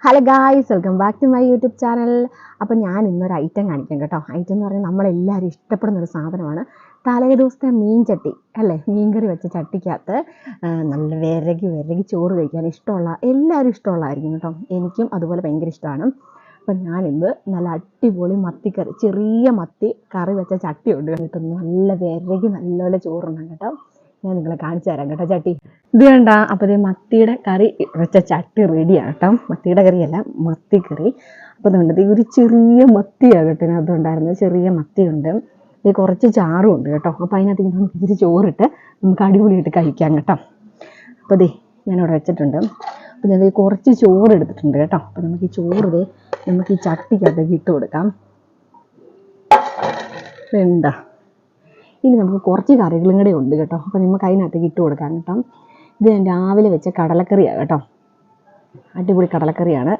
Hello guys, welcome back to my YouTube channel. അപ്പോൾ ഞാൻ ഇന്നൊരു ഐറ്റം കാണിക്കാം കേട്ടോ. ഐറ്റം എന്ന് പറഞ്ഞാൽ നമ്മളെല്ലാവരും ഇഷ്ടപ്പെടുന്ന ഒരു സാധനമാണ്. തലേ ദിവസത്തെ മീൻ ചട്ടി അല്ലേ, മീൻ കറി വെച്ച ചട്ടിക്കകത്ത് നല്ല വിരകി ചോറ് കഴിക്കാൻ ഇഷ്ടമുള്ള എല്ലാവരും ഇഷ്ടമുള്ളതായിരിക്കും കേട്ടോ. എനിക്കും അതുപോലെ ഭയങ്കര ഇഷ്ടമാണ്. അപ്പം ഞാനിന്ന് നല്ല അടിപൊളി മത്തിക്കറി, ചെറിയ മത്തി കറി വെച്ച ചട്ടി ഉണ്ട് കേട്ടോ. നല്ല വിരകി നല്ലപോലെ ചോറുണ്ടാകും കേട്ടോ. ഞാൻ നിങ്ങളെ കാണിച്ചു തരാം കേട്ടോ ചട്ടി. ഇത് വേണ്ട. അപ്പോൾ ഇത് മത്തിയുടെ കറി വെച്ച ചട്ടി റെഡിയാണ് കേട്ടോ. മത്തിയുടെ കറിയല്ല, മത്തിക്കറി. അപ്പോൾ അതുകൊണ്ട് ഒരു ചെറിയ മത്തിയാണ് കേട്ടോ ഇതിനകത്തുണ്ടായിരുന്നത്. ചെറിയ മത്തിയുണ്ട്, ഇത് കുറച്ച് ചാറും ഉണ്ട് കേട്ടോ. അപ്പോൾ അതിനകത്ത് നമുക്ക് ഇച്ചിരി ചോറിട്ട് നമുക്ക് അടിപൊളിയായിട്ട് കഴിക്കാം കേട്ടോ. അപ്പോൾ ഇതേ ഞാനിവിടെ വെച്ചിട്ടുണ്ട്. അപ്പോൾ ഞാൻ കുറച്ച് ചോറ് എടുത്തിട്ടുണ്ട് കേട്ടോ. അപ്പോൾ നമുക്ക് ഈ ചോറ് നമുക്ക് ഈ ചട്ടിക്കകത്തേക്ക് ഇട്ട് കൊടുക്കാം. വേണ്ട, ഇനി നമുക്ക് കുറച്ച് കറികളും കൂടെ ഉണ്ട് കേട്ടോ. അപ്പോൾ നമുക്ക് അതിനകത്തേക്ക് ഇട്ട് കൊടുക്കാം കേട്ടോ. ഇത് ഞാൻ രാവിലെ വെച്ച കടലക്കറിയാണ് കേട്ടോ. അടിപൊളി കടലക്കറിയാണ്,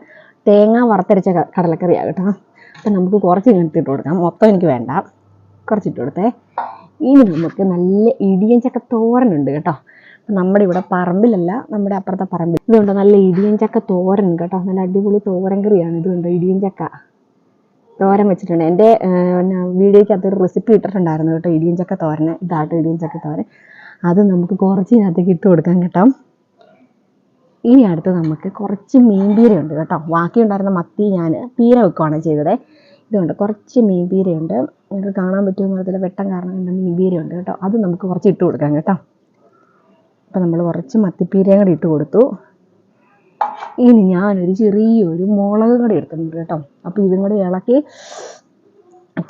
തേങ്ങ വറുത്തരച്ച കടലക്കറിയാണ് കേട്ടോ. അപ്പം നമുക്ക് കുറച്ച് ഇട്ട് കൊടുക്കാം. മൊത്തം എനിക്ക് വേണ്ട, കുറച്ചിട്ട് കൊടുത്തേ. ഇനി നമുക്ക് നല്ല ഇടിയൻ ചക്ക തോരനുണ്ട് കേട്ടോ. അപ്പം നമ്മുടെ ഇവിടെ പറമ്പിലല്ല, നമ്മുടെ അപ്പുറത്തെ പറമ്പിൽ ഇതുകൊണ്ട് നല്ല ഇടിയൻ ചക്ക തോരൻ കേട്ടോ. നല്ല അടിപൊളി തോരൻ കറിയാണ്. ഇതുകൊണ്ട് ഇടിയൻ ചക്ക തോരൻ വെച്ചിട്ടുണ്ട്. എൻ്റെ വീഡിയോയ്ക്കകത്ത് ഒരു റെസിപ്പി ഇട്ടിട്ടുണ്ടായിരുന്നു കേട്ടോ, ഇടിയൻ ചക്ക തോരന്. ഇതാട്ടോ ഇടിയൻ ചക്ക തോരൻ. അത് നമുക്ക് കുറച്ച് ഇതിനകത്തേക്ക് ഇട്ട് കൊടുക്കാം കേട്ടോ. ഇനി അടുത്ത് നമുക്ക് കുറച്ച് മീൻപീരയുണ്ട് കേട്ടോ. ബാക്കി ഉണ്ടായിരുന്ന മത്തി ഞാൻ പീര വെക്കുകയാണ് ചെയ്തത്. ഇതുകൊണ്ട് കുറച്ച് മീൻപീരയുണ്ട്. നിങ്ങൾക്ക് കാണാൻ പറ്റുമെന്ന് അറിയത്തില്ല, വെട്ടം കാരണം മീൻപീരയുണ്ട് കേട്ടോ. അത് നമുക്ക് കുറച്ച് ഇട്ട് കൊടുക്കാം കേട്ടോ. അപ്പം നമ്മൾ കുറച്ച് മത്തിപ്പീരയും കൂടി ഇട്ട് കൊടുത്തു. ഇനി ഞാനൊരു ചെറിയൊരു മുളക് കൂടി എടുത്തിട്ടുണ്ട് കേട്ടോ. അപ്പോൾ ഇതും കൂടി ഇളക്കി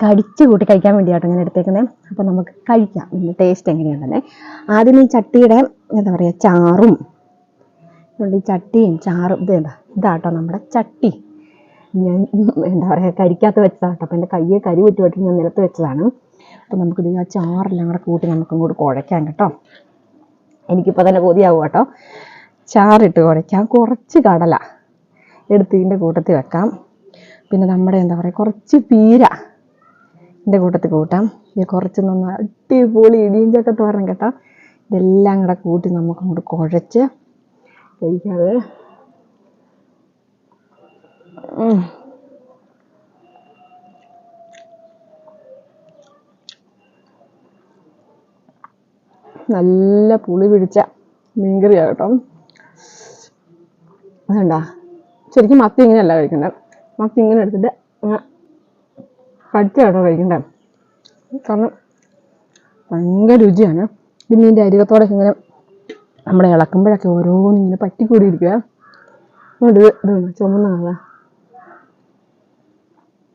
കടിച്ച് കൂട്ടി കഴിക്കാൻ വേണ്ടിയാട്ടോ ഞാൻ എടുത്തേക്കുന്നത്. അപ്പോൾ നമുക്ക് കഴിക്കാം ഇതിൻ്റെ ടേസ്റ്റ് എങ്ങനെയുണ്ടെന്നേ. ആദ്യം ഈ ചട്ടിയുടെ എന്താ പറയുക ചാറും അതുകൊണ്ട് ഈ ചട്ടിയും ചാറും ഇതാട്ടോ നമ്മുടെ ചട്ടി. ഞാൻ എന്താ പറയുക കരിക്കകത്ത് വെച്ചതാട്ടോ. അപ്പോൾ എൻ്റെ കയ്യെ കരി വിട്ട് ഞാൻ നിലത്ത് വെച്ചതാണ്. അപ്പോൾ നമുക്കിത് ആ ചാറെല്ലാം കൂടെ കൂട്ടി നമുക്കിങ്ങോട്ട് കുഴയ്ക്കാം കേട്ടോ. എനിക്കിപ്പോൾ തന്നെ കൊതിയാവും കേട്ടോ. ചാറിട്ട് കുഴയ്ക്കാം. കുറച്ച് കടല എടുത്ത് ഇതിൻ്റെ കൂട്ടത്തിൽ വെക്കാം. പിന്നെ നമ്മുടെ എന്താ പറയുക കുറച്ച് പീര ഇതിൻ്റെ കൂട്ടത്തിൽ കൂട്ടാം. ഇത് കുറച്ച് നന്നായി അടിപൊളി ഇടിയൻ ചക്ക തോരൻ കേട്ടോ. ഇതെല്ലാം കൂടെ കൂട്ടി നമുക്കങ്ങോട്ട് കുഴച്ച് കഴിക്കാതെ നല്ല പുളി പിടിച്ച മീൻകറിയാണ് കേട്ടോ. അതുകൊണ്ടാ ശരിക്കും മത്തി ഇങ്ങനെയല്ല കഴിക്കണ്ടേ. മത്തി ഇങ്ങനെ എടുത്തിട്ട് കടിച്ച കേട്ടോ കഴിക്കണ്ടേ. കാരണം ഭയങ്കര രുചിയാണ്. പിന്നെ ഇതിൻ്റെ അരികത്തോടെ ഇങ്ങനെ നമ്മുടെ ഇളക്കുമ്പോഴൊക്കെ ഓരോന്നിങ്ങനെ പറ്റിക്കൂടിയിരിക്കുക. ഇത് ചുമന്ന കള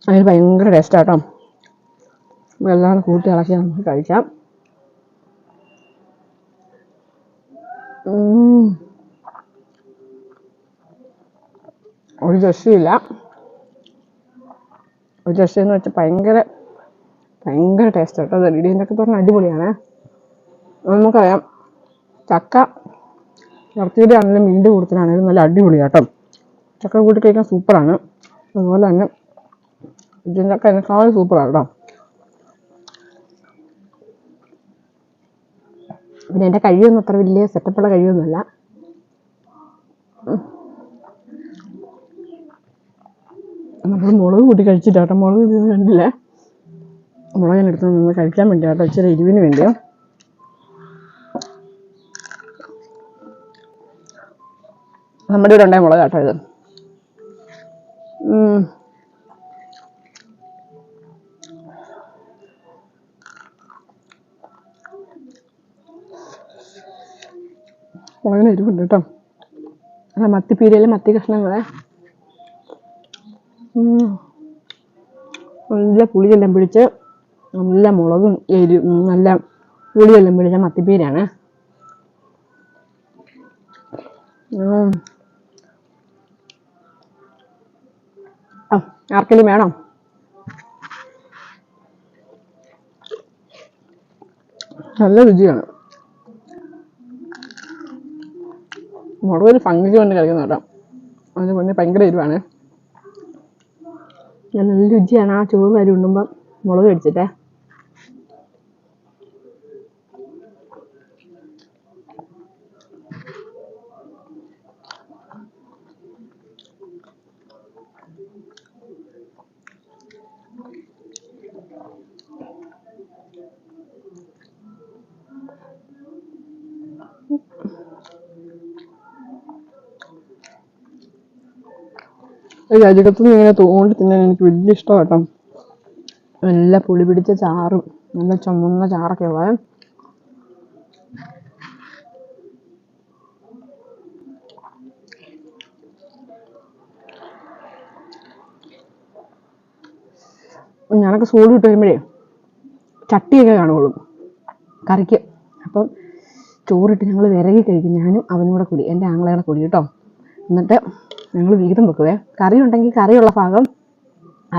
അതിന് ഭയങ്കര ടേസ്റ്റാട്ടോ. എല്ലാം കൂട്ടി ഇളക്കി നമുക്ക് കഴിക്കാം. ഒരു രക്ഷയില്ല. ഒരു രക്ഷയെന്ന് വെച്ചാൽ ഭയങ്കര ടേസ്റ്റ് കേട്ടോ. അത് ഇടിയൻ്റെയൊക്കെ പറഞ്ഞാൽ അടിപൊളിയാണ്. നമുക്കറിയാം ചക്ക ഇറച്ചിയുടെ ആണെങ്കിലും മീൻ്റെ കൂട്ടത്തിനാണെങ്കിലും നല്ല അടിപൊളിയാണ് കേട്ടോ. ചക്ക കൂട്ടി കഴിക്കാൻ സൂപ്പറാണ്. അതുപോലെ തന്നെ ഇടിയൻ ചക്ക അതിനേക്കാൾ സൂപ്പറാണ് കേട്ടോ. പിന്നെ എൻ്റെ കഴിയൊന്നും അത്ര വലിയ സെറ്റപ്പുള്ള കഴിയൊന്നുമല്ല. നമ്മൾ മുളക് കൂട്ടി കഴിച്ചിട്ടാട്ടോ. മുളക് ഇത് കണ്ടില്ലേ, മുളക് ഞാൻ എടുത്ത് നിന്ന് കഴിക്കാൻ വേണ്ടിയാട്ടോ, ഇച്ചിരി എരിവിന് വേണ്ടിയോ. നമ്മുടെ ഇവിടെ ഉണ്ടായ മുളക് കേട്ടോ ഇത്. മുളകിന് എരിവുണ്ട് കേട്ടോ. മത്തിപ്പീരയിലെ മത്തി കഷ്ണങ്ങളെ നല്ല പുളിയെല്ലാം പിടിച്ച് നല്ല മുളകും നല്ല പുളിയെല്ലാം പിടിച്ച മത്തിപ്പീരയാണ്. ആർക്കെങ്കിലും വേണോ? നല്ല രുചിയാണ്. മുളക് ഒരു ഭംഗിക്ക് വേണ്ടി കഴിക്കുന്ന കേട്ടോ. അതിന് മുന്നേ ഭയങ്കര എരിവാണ്. നല്ല രുചിയാണ്. ആ ചോറ് വരി ഉണ്ണുമ്പം മുളക് അടിച്ചിട്ടേ. ഈ അരികത്തുനിന്ന് ഇങ്ങനെ തോണ്ടി തിന്നാൻ എനിക്ക് വലിയ ഇഷ്ടമാണ് കേട്ടോ. നല്ല പുളി പിടിച്ച ചാറും നല്ല ചുമന്ന ചാറൊക്കെ ഉള്ളത്. ഞാനൊക്കെ സ്കൂൾ വിട്ട് വരുമ്പോഴേ ചട്ടിയൊക്കെ കാണുള്ളൂ കറിക്ക്. അപ്പം ചോറിട്ട് ഞങ്ങൾ വിരകി കഴിക്കും, ഞാനും അവനും കൂടെ കൂടി, എൻ്റെ ആങ്ങളയുടെ കൂടി കേട്ടോ. എന്നിട്ട് ഞങ്ങൾ വീതം വെക്കുവേ. കറി ഉണ്ടെങ്കിൽ കറിയുള്ള ഭാഗം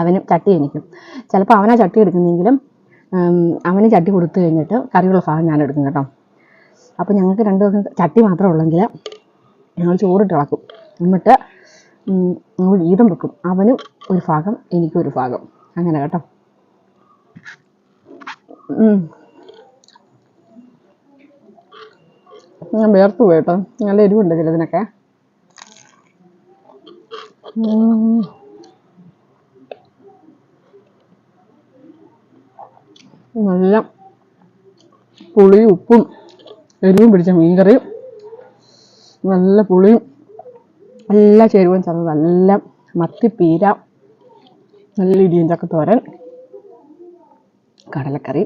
അവനും ചട്ടി എനിക്കും. ചിലപ്പോൾ അവനാ ചട്ടി എടുക്കുന്നെങ്കിലും അവന് ചട്ടി കൊടുത്തു കഴിഞ്ഞിട്ട് കറിയുള്ള ഭാഗം ഞാൻ എടുക്കും കേട്ടോ. അപ്പോൾ ഞങ്ങൾക്ക് രണ്ടുപേർക്കും ചട്ടി മാത്രമേ ഉള്ളെങ്കിൽ ഞങ്ങൾ ചോറിട്ട് ഇളക്കും. എന്നിട്ട് ഞങ്ങൾ വീതം വെക്കും, അവനും ഒരു ഭാഗം എനിക്കും ഒരു ഭാഗം, അങ്ങനെ കേട്ടോ. ഞാൻ വേർത്തു പോയി കേട്ടോ, നല്ല എരിവുണ്ട് ചിലതിനൊക്കെ. നല്ല പുളിയും ഉപ്പും എരിവും പിടിച്ച മീൻകറിയും നല്ല പുളിയും എല്ലാ ചേരുവയും ചേർന്ന് നല്ല മത്തിപ്പീര, നല്ല ഇടിയും ചക്കത്തോരൻ, കടലക്കറി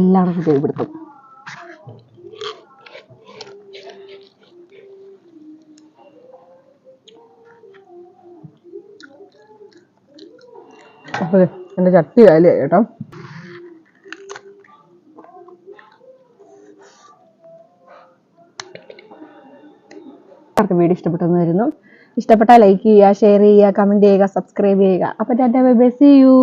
എല്ലാം കൂടി ചെയ്തെടുക്കും. അപ്പോൾ എൻ്റെ ചട്ടി കാലിയായി കേട്ടോ. വീഡിയോ ഇഷ്ടപ്പെട്ടെന്ന് വരുന്നു. ഇഷ്ടപ്പെട്ടാൽ ലൈക്ക് ചെയ്യുക, ഷെയർ ചെയ്യുക, കമൻറ്റ് ചെയ്യുക, സബ്സ്ക്രൈബ് ചെയ്യുക. അപ്പോൾ tata bye bye, see U.